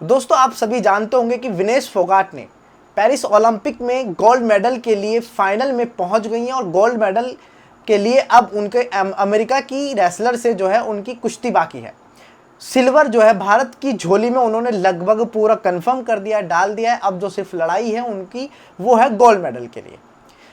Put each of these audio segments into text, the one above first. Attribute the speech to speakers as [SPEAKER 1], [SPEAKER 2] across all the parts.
[SPEAKER 1] दोस्तों, आप सभी जानते होंगे कि विनेश फोगाट ने पेरिस ओलंपिक में गोल्ड मेडल के लिए फाइनल में पहुंच गई हैं और गोल्ड मेडल के लिए अब उनके अमेरिका की रेसलर से जो है उनकी कुश्ती बाकी है। सिल्वर जो है भारत की झोली में उन्होंने लगभग पूरा कंफर्म कर दिया, डाल दिया है। अब जो सिर्फ लड़ाई है उनकी वो है गोल्ड मेडल के लिए।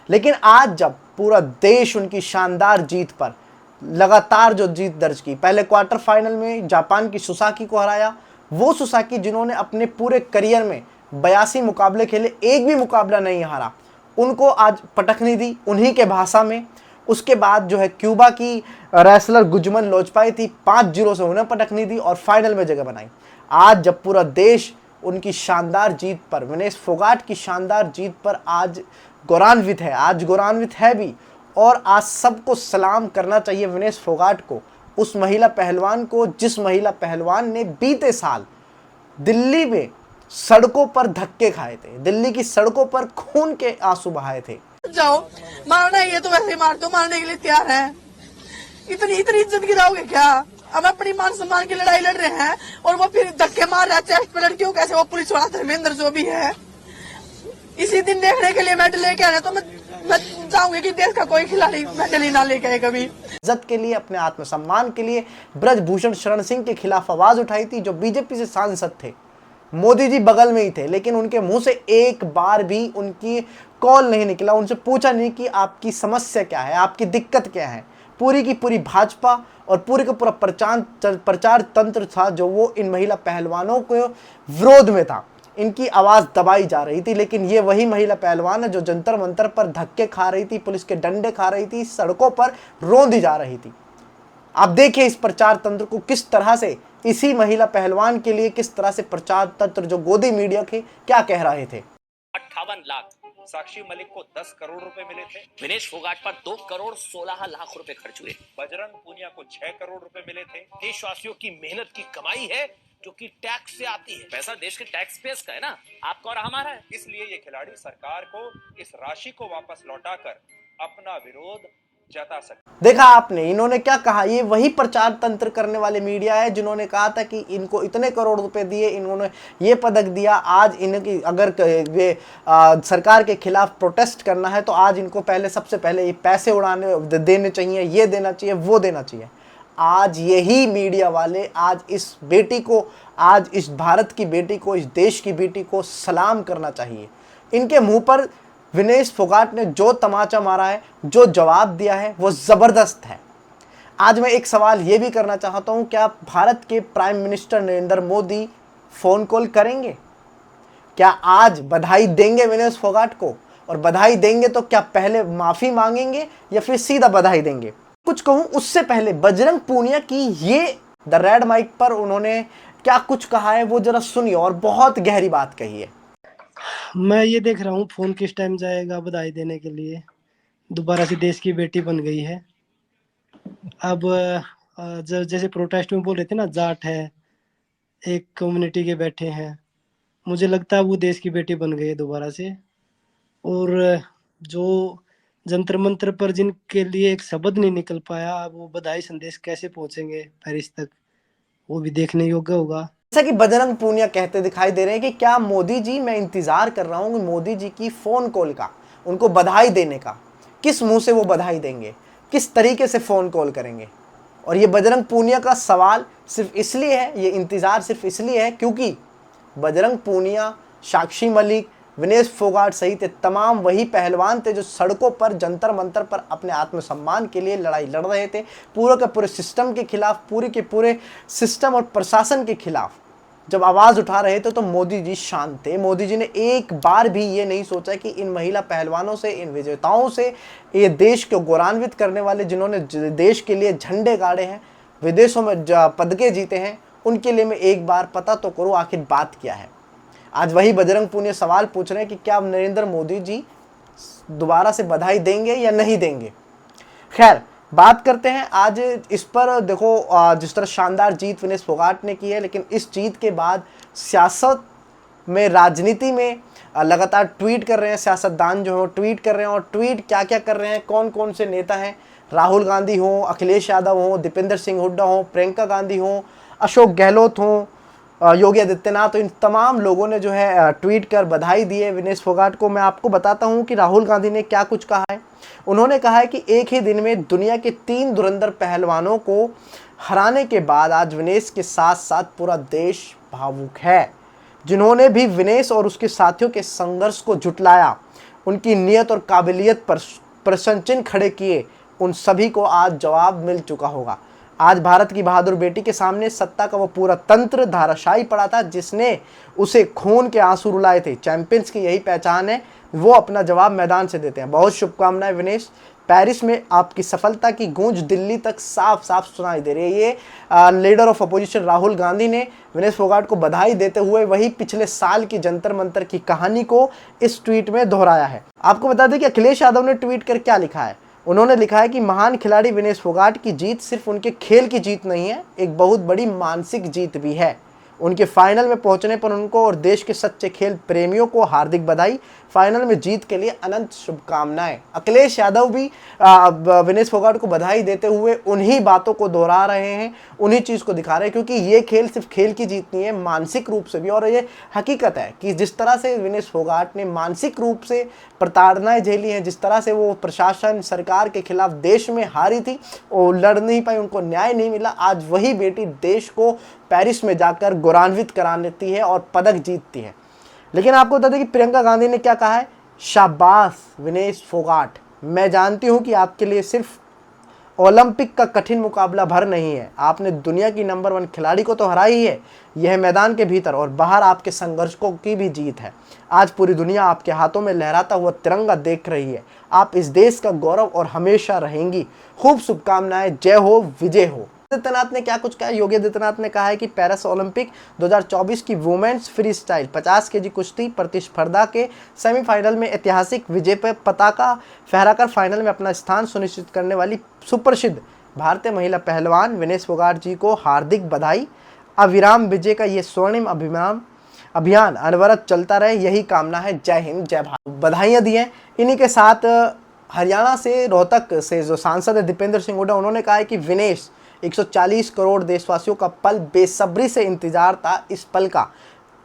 [SPEAKER 1] लेकिन आज जब पूरा देश उनकी शानदार जीत पर लगातार जो जीत दर्ज की, पहले क्वार्टर फाइनल में जापान की सुसाकी को हराया, वो सुसाकी जिन्होंने अपने पूरे करियर में 82 मुकाबले खेले, एक भी मुकाबला नहीं हारा, उनको आज पटखनी दी उन्हीं के भाषा में। उसके बाद जो है क्यूबा की रेसलर गुजमन लोचपाई थी, 5-0 से उन्हें पटखनी दी और फाइनल में जगह बनाई। आज जब पूरा देश उनकी शानदार जीत पर, विनेश फोगाट की शानदार जीत पर आज गौरवान्वित है, आज गौरवान्वित है भी, और आज सबको सलाम करना चाहिए विनेश फोगाट को, उस महिला पहलवान को जिस महिला पहलवान ने बीते साल दिल्ली में सड़कों पर धक्के खाए थे, दिल्ली की सड़कों पर खून के आंसू बहाए थे।
[SPEAKER 2] जाओ मारना है, ये तो वैसे ही मार दो, मारने के लिए तैयार है। इतनी इज्जत गिराओगे क्या? हम अपनी मान सम्मान की लड़ाई लड़ रहे हैं और वो फिर धक्के मार रहा है चेस्ट पे लड़कियों। कैसे वो पुलिस वाला धर्मेंद्र जो भी है, इसी दिन देखने के लिए मेडल लेके आने, तो मैं चाहूंगी कि देश का कोई खिलाड़ी मेडल ही ना लेके आए कभी।
[SPEAKER 1] इज्जत के लिए, अपने आत्मसम्मान के लिए ब्रजभूषण शरण सिंह के खिलाफ आवाज उठाई थी, जो बीजेपी से सांसद थे। मोदी जी बगल में ही थे, लेकिन उनके मुंह से एक बार भी उनकी कॉल नहीं निकला, उनसे पूछा नहीं कि आपकी समस्या क्या है, आपकी दिक्कत क्या है। पूरी की पूरी भाजपा और पूरे का पूरा प्रचार तंत्र था जो वो इन महिला पहलवानों के विरोध में था। इनकी आवाज़ दबाई जा रही थी, लेकिन ये वही महिला पहलवान है जो जंतर मंतर पर धक्के खा रही थी, पुलिस के डंडे खा रही थी, सड़कों पर रौंदी जा रही थी। आप देखिए इस प्रचार तंत्र को किस तरह से, इसी महिला पहलवान के लिए किस तरह से प्रचार तंत्र जो गोदी मीडिया के क्या कह रहे थे।
[SPEAKER 3] 58 लाख साक्षी मलिक को 10 करोड़ रुपए मिले थे। विनेश फोगाट पर 2 करोड़ 16 लाख रुपए खर्च हुए। बजरंग पूनिया को 6 करोड़ रुपए मिले थे। देशवासियों की मेहनत की कमाई है जो कि टैक्स से आती है। पैसा देश के टैक्स पेयर्स का है ना, आपका और हमारा है। इसलिए ये खिलाड़ी सरकार को इस राशि को वापस लौटाकर अपना विरोध जता सकते।
[SPEAKER 1] देखा आपने, इन्होंने क्या कहा, ये वही प्रचार तंत्र करने वाले मीडिया है जिन्होंने कहा था कि इनको इतने करोड़ रुपए दिए, इन्होंने ये पदक दिया। आज इनकी अगर वे सरकार के खिलाफ प्रोटेस्ट करना है तो आज इनको पहले, सबसे पहले ये पैसे उड़ाने देने चाहिए, ये देना चाहिए, वो देना चाहिए। आज यही मीडिया वाले आज इस बेटी को, आज इस भारत की बेटी को, इस देश की बेटी को सलाम करना चाहिए। इनके मुंह पर विनेश फोगाट ने जो तमाचा मारा है, जो जवाब दिया है, वो ज़बरदस्त है। आज मैं एक सवाल ये भी करना चाहता हूँ, क्या भारत के prime minister Narendra Modi phone call करेंगे? क्या आज बधाई देंगे विनेश फोगाट को? और बधाई देंगे तो क्या पहले माफ़ी मांगेंगे या फिर सीधा बधाई देंगे? कुछ कहूँ उससे पहले बजरंग पूनिया की ये द रेड माइक पर उन्होंने क्या कुछ कहा है वो ज़रा सुनिए, और बहुत गहरी बात कही है।
[SPEAKER 4] मैं ये देख रहा हूँ फोन किस टाइम जाएगा बधाई देने के लिए। दोबारा से देश की बेटी बन गई है। अब जैसे प्रोटेस्ट में बोल रहे थे ना, जाट है, एक कम्युनिटी के बैठे हैं, मुझे लगता है वो देश की बेटी बन गई है दोबारा से। और जो जंतर मंतर पर जिनके लिए एक शब्द नहीं निकल पाया, अब वो बधाई संदेश कैसे पहुंचेंगे पेरिस तक, वो भी देखने योग्य होगा।
[SPEAKER 1] जैसा कि बजरंग पूनिया कहते दिखाई दे रहे हैं कि क्या मोदी जी, मैं इंतजार कर रहा हूँ मोदी जी की फ़ोन कॉल का, उनको बधाई देने का। किस मुंह से वो बधाई देंगे, किस तरीके से फ़ोन कॉल करेंगे? और ये बजरंग पूनिया का सवाल सिर्फ इसलिए है, ये इंतज़ार सिर्फ इसलिए है क्योंकि बजरंग पूनिया, साक्षी मलिक, विनेश फोगाट सहित तमाम वही पहलवान थे जो सड़कों पर, जंतर मंतर पर अपने आत्मसम्मान के लिए लड़ाई लड़ रहे थे, पूरे के पूरे सिस्टम के खिलाफ, पूरे के पूरे सिस्टम और प्रशासन के खिलाफ जब आवाज़ उठा रहे थे। तो मोदी जी शांत थे। मोदी जी ने एक बार भी ये नहीं सोचा कि इन महिला पहलवानों से, इन विजेताओं से, ये देश को गौरवान्वित करने वाले जिन्होंने देश के लिए झंडे गाड़े हैं, विदेशों में पदके जीते हैं, उनके लिए मैं एक बार पता तो करूँ आखिर बात क्या है। आज वही बजरंग पूनिया सवाल पूछ रहे हैं कि क्या नरेंद्र मोदी जी दोबारा से बधाई देंगे या नहीं देंगे। खैर, बात करते हैं आज इस पर। देखो, जिस तरह शानदार जीत विनेश फोगाट ने की है, लेकिन इस जीत के बाद सियासत में, राजनीति में लगातार ट्वीट कर रहे हैं सियासतदान जो हो, ट्वीट कर रहे हैं। और ट्वीट क्या क्या कर रहे हैं, कौन कौन से नेता हैं, राहुल गांधी हों, अखिलेश यादव हों, दीपेंद्र सिंह हुड्डा हों, प्रियंका गांधी हों, अशोक गहलोत हों, योगी आदित्यनाथ, तो इन तमाम लोगों ने जो है ट्वीट कर बधाई दी है विनेश फोगाट को। मैं आपको बताता हूं कि राहुल गांधी ने क्या कुछ कहा है। उन्होंने कहा है कि एक ही दिन में दुनिया के 3 धुरंधर पहलवानों को हराने के बाद आज विनेश के साथ साथ पूरा देश भावुक है। जिन्होंने भी विनेश और उसके साथियों के संघर्ष को झुटलाया, उनकी नीयत और काबिलियत पर प्रश्न चिन्ह खड़े किए, उन सभी को आज जवाब मिल चुका होगा। आज भारत की बहादुर बेटी के सामने सत्ता का वो पूरा तंत्र धाराशायी पड़ा था, जिसने उसे खून के आंसू रुलाए थे। चैंपियंस की यही पहचान है, वो अपना जवाब मैदान से देते हैं। बहुत शुभकामनाएं विनेश। पेरिस में आपकी सफलता की गूंज दिल्ली तक साफ साफ सुनाई दे रही है। ये leader of opposition Rahul Gandhi ने विनेश फोगाट को बधाई देते हुए वही पिछले साल की जंतर मंतर की कहानी को इस ट्वीट में दोहराया है। आपको बता दें कि अखिलेश यादव ने ट्वीट कर क्या लिखा है। उन्होंने लिखा है कि महान खिलाड़ी विनेश फोगाट की जीत सिर्फ उनके खेल की जीत नहीं है, एक बहुत बड़ी मानसिक जीत भी है। उनके फाइनल में पहुंचने पर उनको और देश के सच्चे खेल प्रेमियों को हार्दिक बधाई। फाइनल में जीत के लिए अनंत शुभकामनाएं। अखिलेश यादव भी विनेश फोगाट को बधाई देते हुए उन्हीं बातों को दोहरा रहे हैं, उन्हीं चीज़ को दिखा रहे हैं, क्योंकि ये खेल सिर्फ खेल की जीत नहीं है, मानसिक रूप से भी। और ये हकीकत है कि जिस तरह से विनेश फोगाट ने मानसिक रूप से प्रताड़नाएं झेली हैं, जिस तरह से वो प्रशासन सरकार के खिलाफ देश में हारी थी, वो लड़ नहीं पाई, उनको न्याय नहीं मिला, आज वही बेटी देश को पेरिस में जाकर गौरवान्वित कराती है और पदक जीतती है। लेकिन आपको बता दें कि प्रियंका गांधी ने क्या कहा है। शाबाश विनेश फोगाट, मैं जानती हूं कि आपके लिए सिर्फ ओलंपिक का कठिन मुकाबला भर नहीं है, आपने दुनिया की नंबर 1 खिलाड़ी को तो हरा ही है। यह मैदान के भीतर और बाहर आपके संघर्षों की भी जीत है। आज पूरी दुनिया आपके हाथों में लहराता हुआ तिरंगा देख रही है। आप इस देश का गौरव और हमेशा रहेंगी। खूब शुभकामनाएं, जय हो, विजय हो। आदित्यनाथ ने क्या कुछ कहा। योगी आदित्यनाथ ने कहा है कि पेरिस ओलंपिक 2024 की वुमेन्स फ्री स्टाइल 50 केजी कुश्ती प्रतिस्पर्धा के सेमीफाइनल में ऐतिहासिक विजय पर पताका फहराकर फाइनल में अपना स्थान सुनिश्चित करने वाली सुप्रसिद्ध भारतीय महिला पहलवान विनेश फोगाट जी को हार्दिक बधाई। अविराम विजय का ये स्वर्णिम अभियान अनवरत चलता रहे, यही कामना है। जय हिंद, जय भारत। बधाइयाँ दी हैं। इन्हीं के साथ हरियाणा से रोहतक से जो सांसद है दीपेंद्र सिंह हुड्डा, उन्होंने कहा है कि विनेश 140 करोड़ देशवासियों का पल बेसब्री से इंतजार था। इस पल का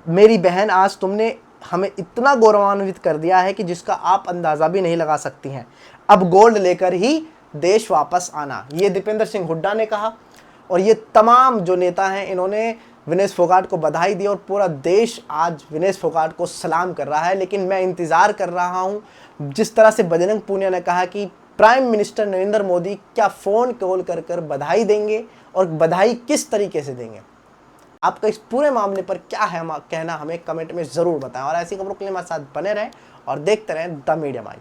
[SPEAKER 1] मेरी बहन आज तुमने हमें इतना गौरवान्वित कर दिया है कि जिसका आप अंदाज़ा भी नहीं लगा सकती हैं। अब गोल्ड लेकर ही देश वापस आना, ये दीपेंद्र सिंह हुड्डा ने कहा। और ये तमाम जो नेता हैं, इन्होंने विनेश फोगाट को बधाई दी और पूरा देश आज विनेश फोगाट को सलाम कर रहा है। लेकिन मैं इंतज़ार कर रहा हूँ, जिस तरह से बजरंग पूनिया ने कहा कि प्राइम मिनिस्टर नरेंद्र मोदी क्या फ़ोन कॉल कर कर बधाई देंगे और बधाई किस तरीके से देंगे। आपका इस पूरे मामले पर क्या है कहना, हमें कमेंट में ज़रूर बताएं। और ऐसी खबरों के लिए हमारे साथ बने रहें और देखते रहें द मीडिया माइक।